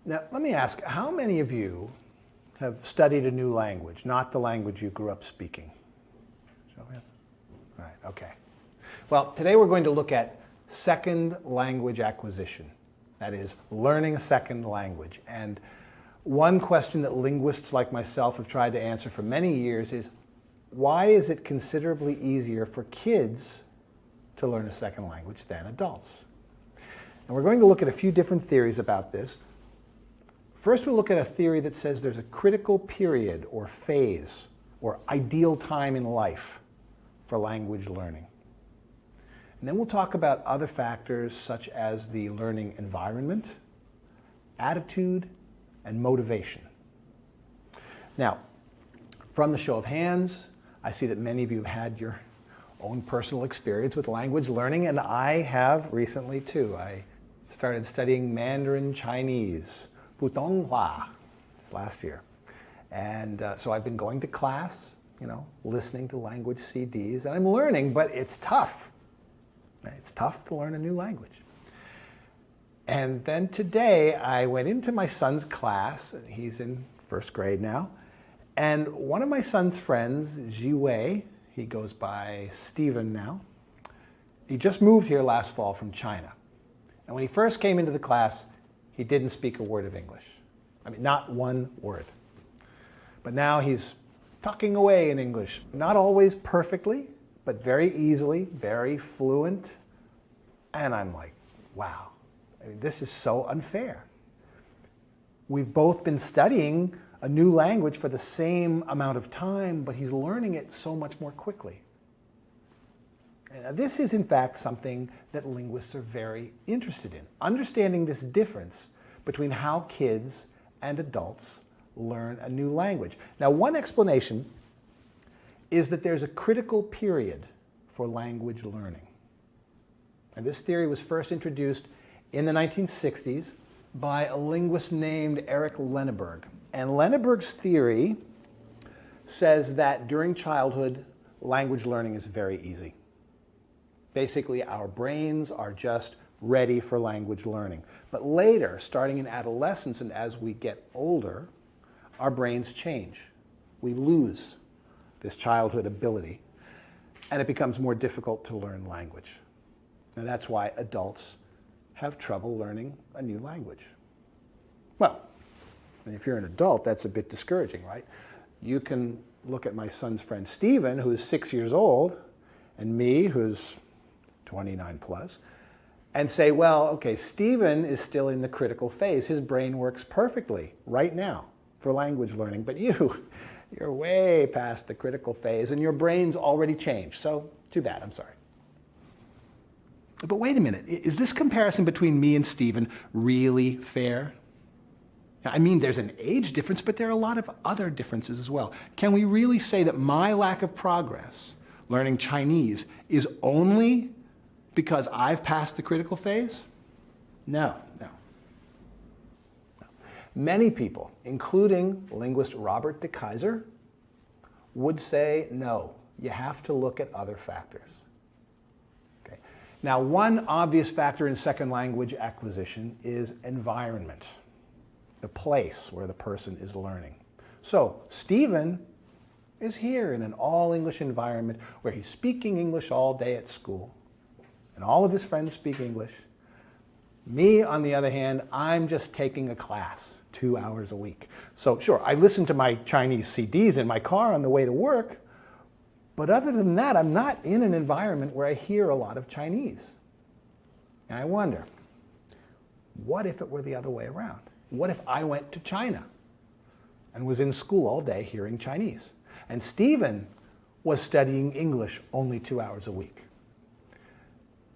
Now, let me ask, how many of you have studied a new language, not the language you grew up speaking? Show hands. All right, okay. Well, today we're going to look at second language acquisition. That is, learning a second language. And one question that linguists like myself have tried to answer for many years is, why is it considerably easier for kids to learn a second language than adults? And we're going to look at a few different theories about this. First, we'll look at a theory that says there's a critical period or phase or ideal time in life for language learning. And then we'll talk about other factors such as the learning environment, attitude, and motivation. Now, from the show of hands, I see that many of you have had your own personal experience with language learning, and I have recently too. I started studying Mandarin Chinese, Putonghua, this last year. And so I've been going to class, listening to language CDs, and I'm learning, but it's tough. It's tough to learn a new language. And then today I went into my son's class, and he's in first grade now, and one of my son's friends, 𝐿𝐿, he goes by Stephen now, he just moved here last fall from China. And when he first came into the class, he didn't speak a word of English. I mean, not one word. But now he's talking away in English, not always perfectly, but very easily, very fluent. And I'm like, wow, this is so unfair. We've both been studying a new language for the same amount of time, but he's learning it so much more quickly. And this is, in fact, something that linguists are very interested in, understanding this difference between how kids and adults learn a new language. Now, one explanation is that there's a critical period for language learning. And this theory was first introduced in the 1960s by a linguist named Eric Lenneberg. And Lenneberg's theory says that during childhood, language learning is very easy. Basically, our brains are just ready for language learning. But later, starting in adolescence and as we get older, our brains change. We lose this childhood ability, and it becomes more difficult to learn language. And that's why adults have trouble learning a new language. Well, and if you're an adult, that's a bit discouraging, right? You can look at my son's friend Stephen, who's 6 years old, and me, who's 29 plus, and say, well, okay, Stephen is still in the critical phase. His brain works perfectly right now for language learning, but you're way past the critical phase, and your brain's already changed. So too bad, I'm sorry. But wait a minute, is this comparison between me and Stephen really fair? I mean, there's an age difference, but there are a lot of other differences as well. Can we really say that my lack of progress learning Chinese is only because I've passed the critical phase? No. Many people, including linguist Robert de Keyser, would say no, you have to look at other factors. Okay. Now, one obvious factor in second language acquisition is environment, the place where the person is learning. So Stephen is here in an all-English environment where he's speaking English all day at school, and all of his friends speak English. Me, on the other hand, I'm just taking a class 2 hours a week. So sure, I listen to my Chinese CDs in my car on the way to work, but other than that, I'm not in an environment where I hear a lot of Chinese. And I wonder, what if it were the other way around? What if I went to China and was in school all day hearing Chinese, and Stephen was studying English only 2 hours a week?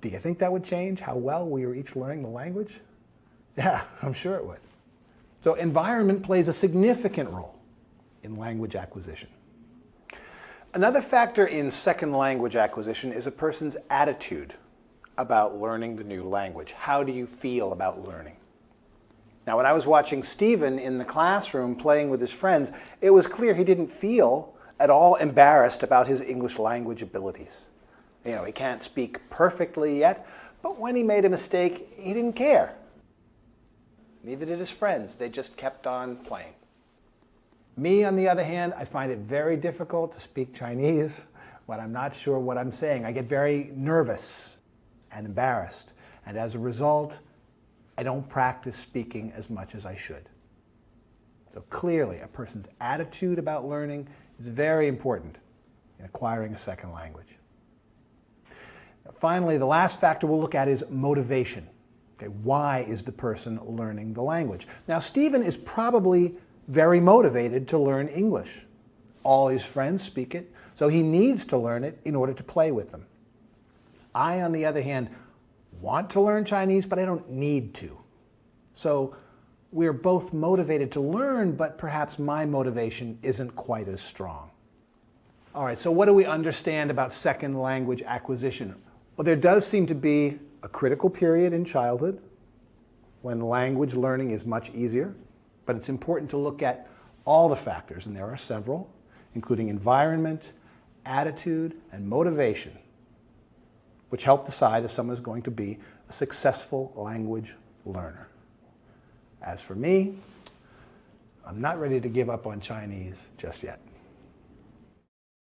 Do you think that would change how well we were each learning the language? Yeah, I'm sure it would. So environment plays a significant role in language acquisition. Another factor in second language acquisition is a person's attitude about learning the new language. How do you feel about learning? Now, when I was watching Stephen in the classroom playing with his friends, it was clear he didn't feel at all embarrassed about his English language abilities. He can't speak perfectly yet, but when he made a mistake, he didn't care. Neither did his friends. They just kept on playing. Me, on the other hand, I find it very difficult to speak Chinese when I'm not sure what I'm saying. I get very nervous and embarrassed. And as a result, I don't practice speaking as much as I should. So clearly, a person's attitude about learning is very important in acquiring a second language. Finally, the last factor we'll look at is motivation. Okay, why is the person learning the language? Now, Stephen is probably very motivated to learn English. All his friends speak it, so he needs to learn it in order to play with them. I, on the other hand, want to learn Chinese, but I don't need to. So we're both motivated to learn, but perhaps my motivation isn't quite as strong. All right, so what do we understand about second language acquisition? Well, there does seem to be a critical period in childhood when language learning is much easier, but it's important to look at all the factors, and there are several, including environment, attitude, and motivation, which help decide if someone is going to be a successful language learner. As for me, I'm not ready to give up on Chinese just yet.